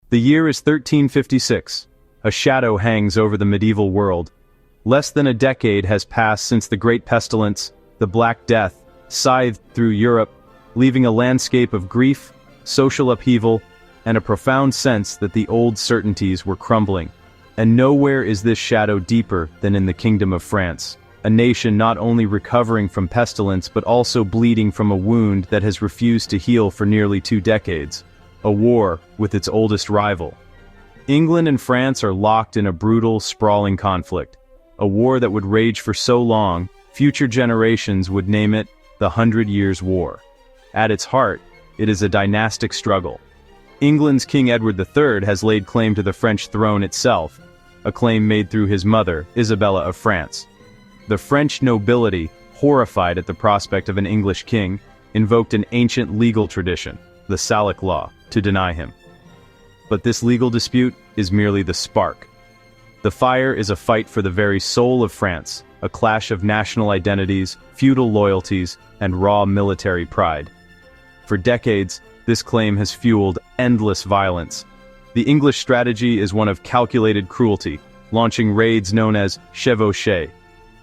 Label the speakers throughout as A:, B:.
A: The year is 1356. A shadow hangs over the medieval world. Less than a decade has passed since the Great Pestilence, the Black Death, scythed through Europe, leaving a landscape of grief, social upheaval, and a profound sense that the old certainties were crumbling. And nowhere is this shadow deeper than in the Kingdom of France, a nation not only recovering from pestilence but also bleeding from a wound that has refused to heal for nearly 2 decades, a war with its oldest rival. England and France are locked in a brutal, sprawling conflict, a war that would rage for so long, future generations would name it the 100 Years' War. At its heart, it is a dynastic struggle. England's King Edward III has laid claim to the French throne itself, a claim made through his mother, Isabella of France. The French nobility, horrified at the prospect of an English king, invoked an ancient legal tradition, the Salic Law, to deny him. But this legal dispute is merely the spark. The fire is a fight for the very soul of France, a clash of national identities, feudal loyalties, and raw military pride. For decades, this claim has fueled endless violence. The English strategy is one of calculated cruelty, launching raids known as chevauchés.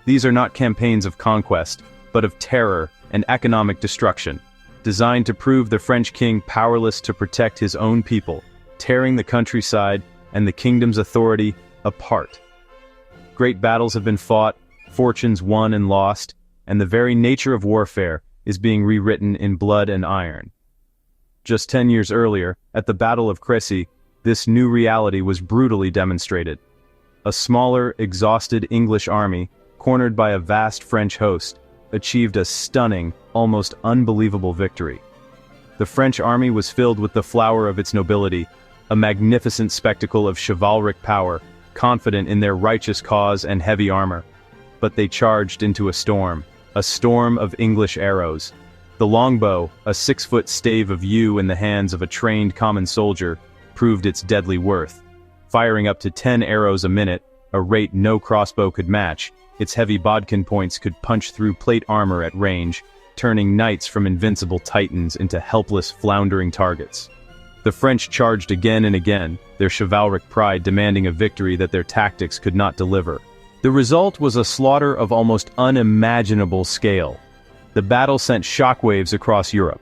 A: These are not campaigns of conquest, but of terror and economic destruction, designed to prove the French king powerless to protect his own people, tearing the countryside and the kingdom's authority apart. Great battles have been fought, fortunes won and lost, and the very nature of warfare is being rewritten in blood and iron. Just 10 years earlier, at the Battle of Crécy, this new reality was brutally demonstrated. A smaller, exhausted English army, cornered by a vast French host, achieved a stunning, almost unbelievable victory. The French army was filled with the flower of its nobility, a magnificent spectacle of chivalric power, confident in their righteous cause and heavy armor. But they charged into a storm of English arrows. The longbow, a 6-foot stave of yew in the hands of a trained common soldier, proved its deadly worth. Firing up to 10 arrows a minute, a rate no crossbow could match, its heavy bodkin points could punch through plate armor at range, turning knights from invincible titans into helpless, floundering targets. The French charged again and again, their chivalric pride demanding a victory that their tactics could not deliver. The result was a slaughter of almost unimaginable scale. The battle sent shockwaves across Europe.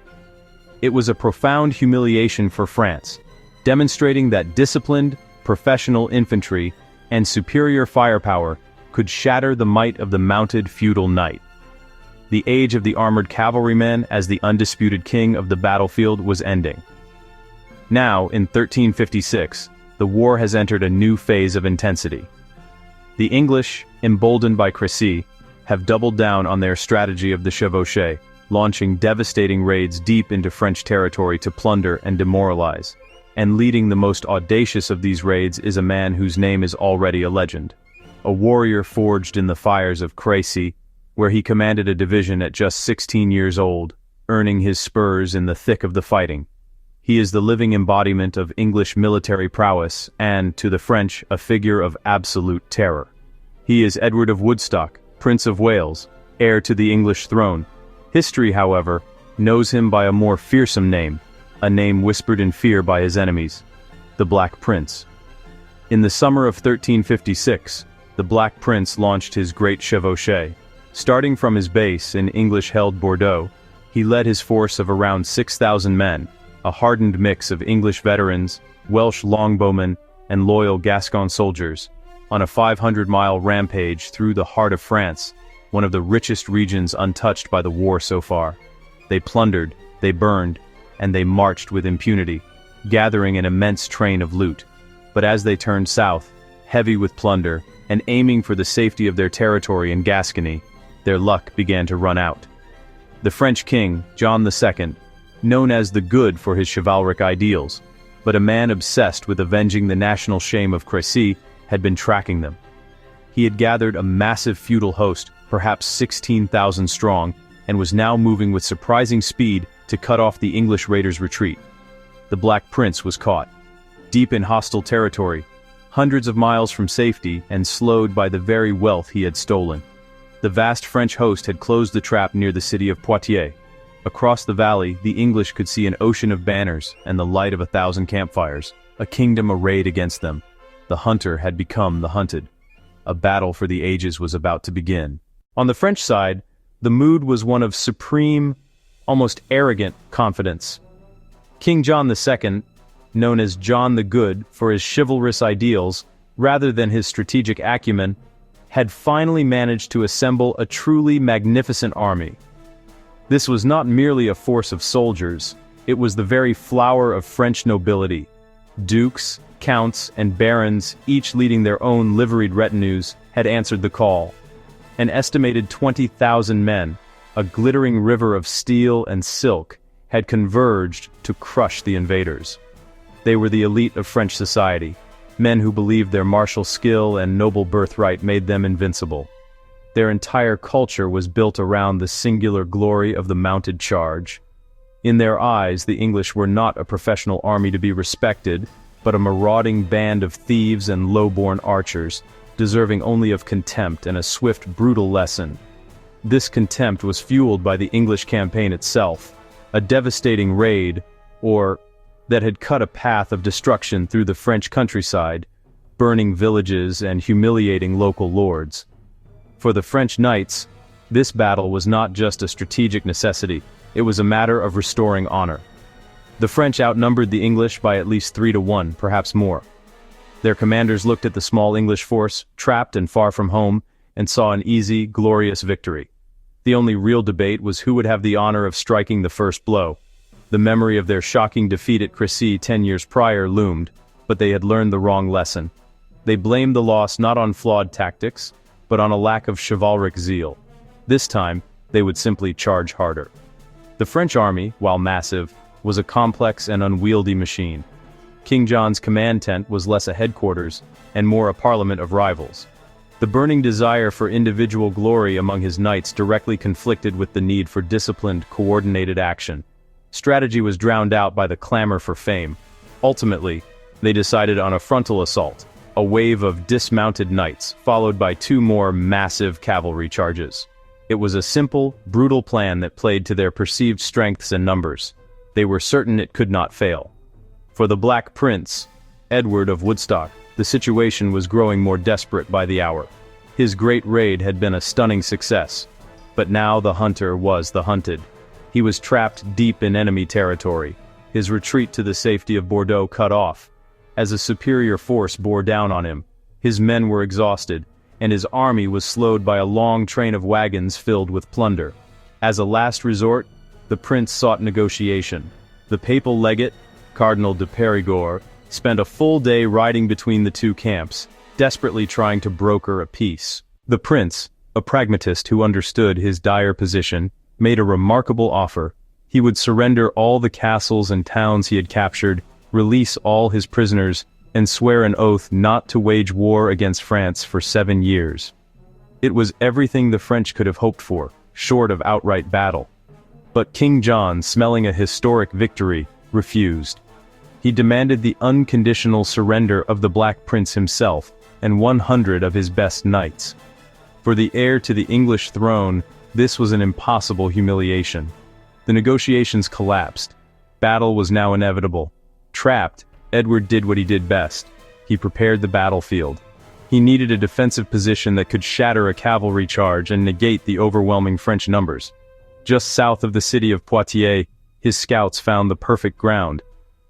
A: It was a profound humiliation for France, demonstrating that disciplined, professional infantry and superior firepower could shatter the might of the mounted feudal knight. The age of the armored cavalryman as the undisputed king of the battlefield was ending. Now, in 1356, the war has entered a new phase of intensity. The English, emboldened by Crécy, have doubled down on their strategy of the chevauchée, launching devastating raids deep into French territory to plunder and demoralize. And leading the most audacious of these raids is a man whose name is already a legend. A warrior forged in the fires of Crécy, where he commanded a division at just 16 years old, earning his spurs in the thick of the fighting. He is the living embodiment of English military prowess and, to the French, a figure of absolute terror. He is Edward of Woodstock, Prince of Wales, heir to the English throne. History, however, knows him by a more fearsome name, a name whispered in fear by his enemies, the Black Prince. In the summer of 1356, the Black Prince launched his great chevauchée. Starting from his base in English-held Bordeaux, he led his force of around 6,000 men, a hardened mix of English veterans, Welsh longbowmen, and loyal Gascon soldiers, on a 500-mile rampage through the heart of France, one of the richest regions untouched by the war so far. They plundered, they burned, and they marched with impunity, gathering an immense train of loot. But as they turned south, heavy with plunder, and aiming for the safety of their territory in Gascony, their luck began to run out. The French king, John II, known as the Good for his chivalric ideals, but a man obsessed with avenging the national shame of Crécy, had been tracking them. He had gathered a massive feudal host, perhaps 16,000 strong, and was now moving with surprising speed to cut off the English raiders' retreat. The Black Prince was caught, deep in hostile territory, hundreds of miles from safety and slowed by the very wealth he had stolen. The vast French host had closed the trap near the city of Poitiers. Across the valley, the English could see an ocean of banners and the light of 1,000 campfires. a kingdom arrayed against them. The hunter had become the hunted. A battle for the ages was about to begin. On the French side, the mood was one of supreme, almost arrogant confidence. King John II, known as John the Good for his chivalrous ideals rather than his strategic acumen, had finally managed to assemble a truly magnificent army. This was not merely a force of soldiers, it was the very flower of French nobility. Dukes, counts, and barons, each leading their own liveried retinues, had answered the call. An estimated 20,000 men, a glittering river of steel and silk, had converged to crush the invaders. They were the elite of French society, men who believed their martial skill and noble birthright made them invincible. Their entire culture was built around the singular glory of the mounted charge. In their eyes, the English were not a professional army to be respected, but a marauding band of thieves and low-born archers, deserving only of contempt and a swift, brutal lesson. This contempt was fueled by the English campaign itself, a devastating raid, that had cut a path of destruction through the French countryside, burning villages and humiliating local lords. For the French knights, this battle was not just a strategic necessity, it was a matter of restoring honor. The French outnumbered the English by at least 3-1, perhaps more. Their commanders looked at the small English force, trapped and far from home, and saw an easy, glorious victory. The only real debate was who would have the honor of striking the first blow. The memory of their shocking defeat at Crécy 10 years prior loomed, but they had learned the wrong lesson. They blamed the loss not on flawed tactics, but on a lack of chivalric zeal. This time, they would simply charge harder. The French army, while massive, was a complex and unwieldy machine. King John's command tent was less a headquarters, and more a parliament of rivals. The burning desire for individual glory among his knights directly conflicted with the need for disciplined, coordinated action. Strategy was drowned out by the clamor for fame. Ultimately, they decided on a frontal assault, a wave of dismounted knights, followed by 2 more massive cavalry charges. It was a simple, brutal plan that played to their perceived strengths and numbers. They were certain it could not fail. For the Black Prince, Edward of Woodstock, the situation was growing more desperate by the hour. His great raid had been a stunning success, but now the hunter was the hunted. He was trapped deep in enemy territory, his retreat to the safety of Bordeaux cut off. As a superior force bore down on him, his men were exhausted, and his army was slowed by a long train of wagons filled with plunder. As a last resort, the prince sought negotiation. The papal legate, Cardinal de Périgord, spent a full day riding between the 2 camps, desperately trying to broker a peace. The prince, a pragmatist who understood his dire position, made a remarkable offer. He would surrender all the castles and towns he had captured, release all his prisoners, and swear an oath not to wage war against France for 7 years. It was everything the French could have hoped for, short of outright battle. But King John, smelling a historic victory, refused. He demanded the unconditional surrender of the Black Prince himself and 100 of his best knights. For the heir to the English throne, this was an impossible humiliation. The negotiations collapsed. Battle was now inevitable. Trapped, Edward did what he did best. He prepared the battlefield. He needed a defensive position that could shatter a cavalry charge and negate the overwhelming French numbers. Just south of the city of Poitiers, his scouts found the perfect ground.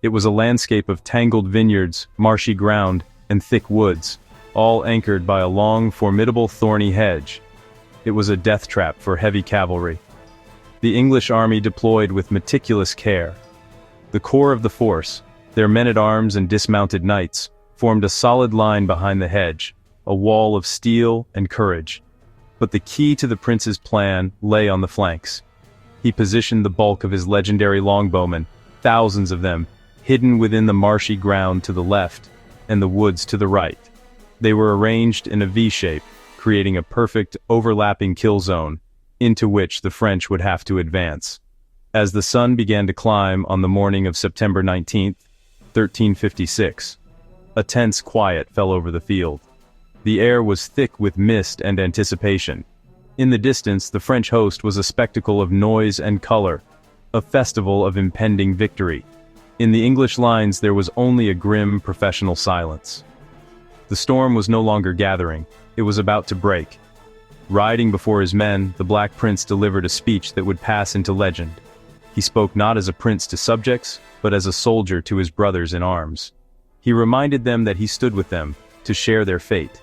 A: It was a landscape of tangled vineyards, marshy ground, and thick woods, all anchored by a long, formidable thorny hedge. It was a death trap for heavy cavalry. The English army deployed with meticulous care. The core of the force, their men-at-arms and dismounted knights, formed a solid line behind the hedge, a wall of steel and courage. But the key to the prince's plan lay on the flanks. He positioned the bulk of his legendary longbowmen, thousands of them, hidden within the marshy ground to the left, and the woods to the right. They were arranged in a V-shape, creating a perfect, overlapping kill zone, into which the French would have to advance. As the sun began to climb on the morning of September 19, 1356, a tense quiet fell over the field. The air was thick with mist and anticipation. In the distance, the French host was a spectacle of noise and color, a festival of impending victory. In the English lines there was only a grim professional silence. The storm was no longer gathering, it was about to break. Riding before his men, the Black Prince delivered a speech that would pass into legend. He spoke not as a prince to subjects, but as a soldier to his brothers in arms. He reminded them that he stood with them, to share their fate.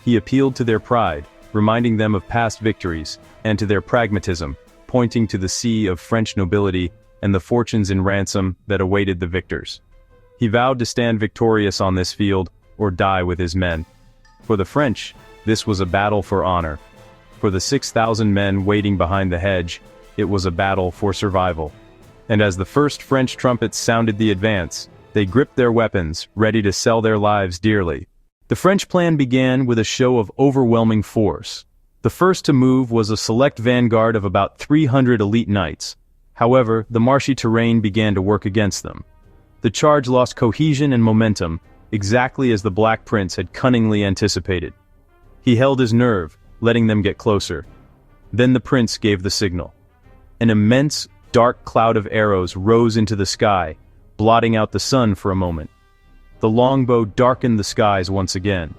A: He appealed to their pride, reminding them of past victories, and to their pragmatism, pointing to the sea of French nobility and the fortunes in ransom that awaited the victors. He vowed to stand victorious on this field, or die with his men. For the French, this was a battle for honor. For the 6,000 men waiting behind the hedge, it was a battle for survival. And as the first French trumpets sounded the advance, they gripped their weapons, ready to sell their lives dearly. The French plan began with a show of overwhelming force. The first to move was a select vanguard of about 300 elite knights. However, the marshy terrain began to work against them. The charge lost cohesion and momentum, exactly as the Black Prince had cunningly anticipated. He held his nerve, letting them get closer. Then the prince gave the signal. An immense, dark cloud of arrows rose into the sky, blotting out the sun for a moment. The longbow darkened the skies once again.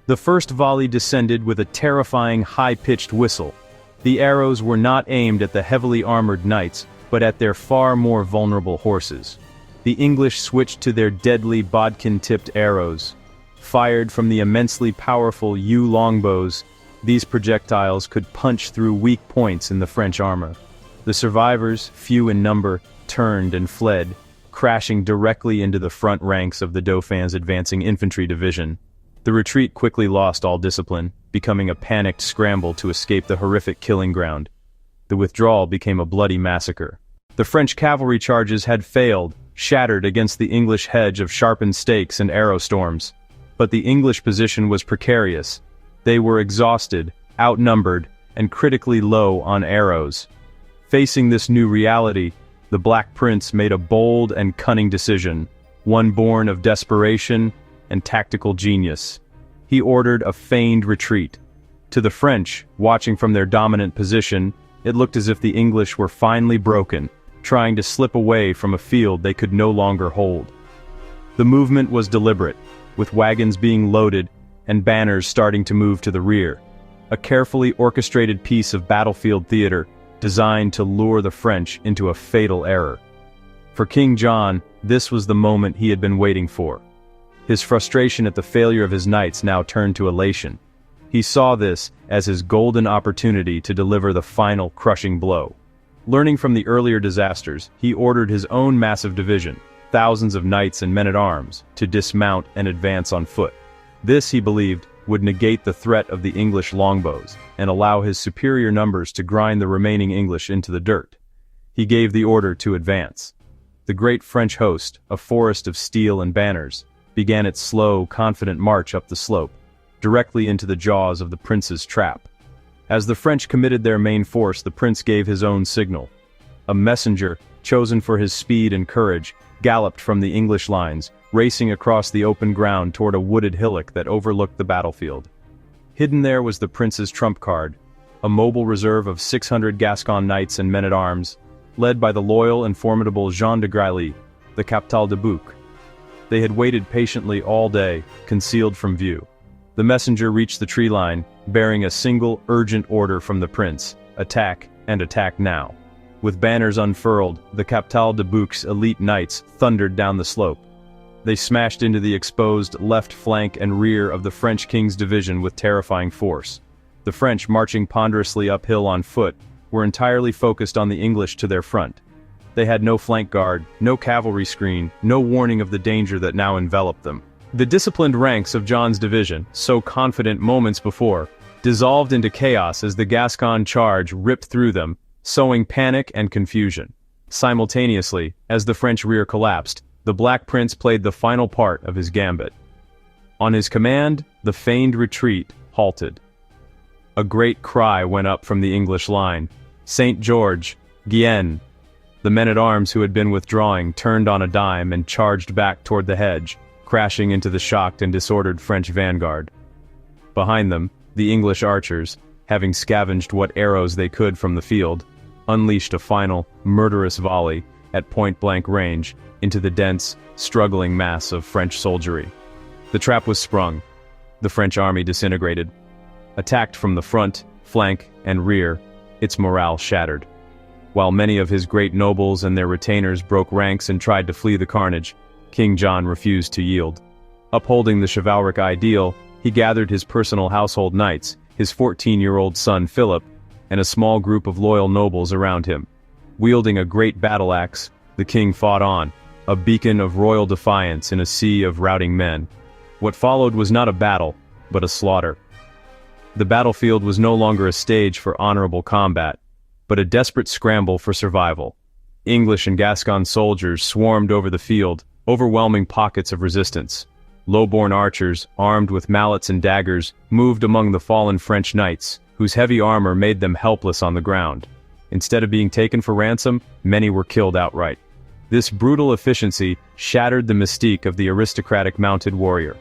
A: The first volley descended with a terrifying high-pitched whistle. The arrows were not aimed at the heavily armored knights, but at their far more vulnerable horses. The English switched to their deadly bodkin-tipped arrows. Fired from the immensely powerful yew longbows, these projectiles could punch through weak points in the French armor. The survivors, few in number, turned and fled, crashing directly into the front ranks of the Dauphin's advancing infantry division. The retreat quickly lost all discipline, becoming a panicked scramble to escape the horrific killing ground. The withdrawal became a bloody massacre. The French cavalry charges had failed, shattered against the English hedge of sharpened stakes and arrow storms. But the English position was precarious. They were exhausted, outnumbered, and critically low on arrows. Facing this new reality, the Black Prince made a bold and cunning decision, one born of desperation and tactical genius. He ordered a feigned retreat. To the French, watching from their dominant position, it looked as if the English were finally broken, trying to slip away from a field they could no longer hold. The movement was deliberate, with wagons being loaded and banners starting to move to the rear. A carefully orchestrated piece of battlefield theater designed to lure the French into a fatal error. For King John, this was the moment he had been waiting for. His frustration at the failure of his knights now turned to elation. He saw this as his golden opportunity to deliver the final crushing blow. Learning from the earlier disasters, he ordered his own massive division, thousands of knights and men-at-arms, to dismount and advance on foot. This, he believed, would negate the threat of the English longbows, and allow his superior numbers to grind the remaining English into the dirt. He gave the order to advance. The great French host, a forest of steel and banners, began its slow, confident march up the slope, directly into the jaws of the prince's trap. As the French committed their main force, the prince gave his own signal. A messenger, chosen for his speed and courage, galloped from the English lines, racing across the open ground toward a wooded hillock that overlooked the battlefield. Hidden there was the prince's trump card, a mobile reserve of 600 Gascon knights and men-at-arms, led by the loyal and formidable Jean de Grailly, the Captal de Buch. They had waited patiently all day, concealed from view. The messenger reached the tree line, bearing a single urgent order from the prince: attack, and attack now. With banners unfurled, the Captal de Buch's elite knights thundered down the slope. They smashed into the exposed left flank and rear of the French king's division with terrifying force. The French, marching ponderously uphill on foot, were entirely focused on the English to their front. They had no flank guard, no cavalry screen, no warning of the danger that now enveloped them. The disciplined ranks of John's division, so confident moments before, dissolved into chaos as the Gascon charge ripped through them, sowing panic and confusion. Simultaneously, as the French rear collapsed, the Black Prince played the final part of his gambit. On his command, the feigned retreat halted. A great cry went up from the English line. St. George, Guienne! The men-at-arms who had been withdrawing turned on a dime and charged back toward the hedge, crashing into the shocked and disordered French vanguard. Behind them, the English archers, having scavenged what arrows they could from the field, unleashed a final, murderous volley, at point-blank range, into the dense, struggling mass of French soldiery. The trap was sprung. The French army disintegrated. Attacked from the front, flank, and rear, its morale shattered. While many of his great nobles and their retainers broke ranks and tried to flee the carnage, King John refused to yield. Upholding the chivalric ideal, he gathered his personal household knights, his 14-year-old son Philip, and a small group of loyal nobles around him. Wielding a great battle-axe, the king fought on, a beacon of royal defiance in a sea of routing men. What followed was not a battle, but a slaughter. The battlefield was no longer a stage for honorable combat, but a desperate scramble for survival. English and Gascon soldiers swarmed over the field, overwhelming pockets of resistance. Low-born archers, armed with mallets and daggers, moved among the fallen French knights, whose heavy armor made them helpless on the ground. Instead of being taken for ransom, many were killed outright. This brutal efficiency shattered the mystique of the aristocratic mounted warrior.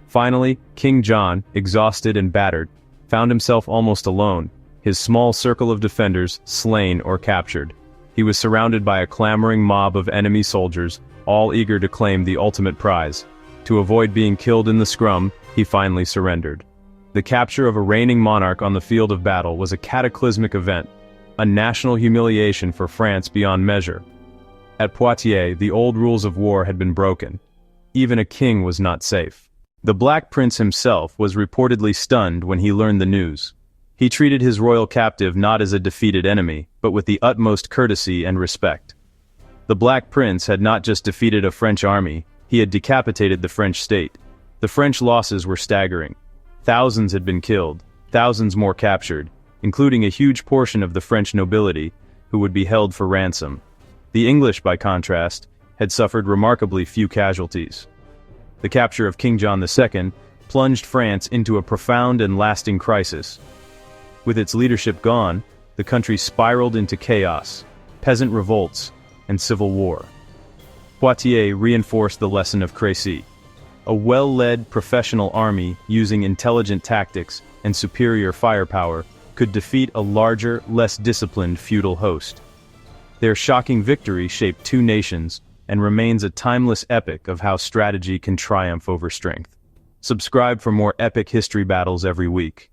A: Finally, King John, exhausted and battered, found himself almost alone, his small circle of defenders slain or captured. He was surrounded by a clamoring mob of enemy soldiers, all eager to claim the ultimate prize. To avoid being killed in the scrum, he finally surrendered. The capture of a reigning monarch on the field of battle was a cataclysmic event, a national humiliation for France beyond measure. At Poitiers, the old rules of war had been broken. Even a king was not safe. The Black Prince himself was reportedly stunned when he learned the news. He treated his royal captive not as a defeated enemy, but with the utmost courtesy and respect. The Black Prince had not just defeated a French army, he had decapitated the French state. The French losses were staggering. Thousands had been killed, thousands more captured, including a huge portion of the French nobility, who would be held for ransom. The English, by contrast, had suffered remarkably few casualties. The capture of King John II plunged France into a profound and lasting crisis. With its leadership gone, the country spiraled into chaos, peasant revolts, and civil war. Poitiers reinforced the lesson of Crécy. A well-led professional army using intelligent tactics and superior firepower could defeat a larger, less disciplined feudal host. Their shocking victory shaped two nations and remains a timeless epic of how strategy can triumph over strength. Subscribe for more epic history battles every week.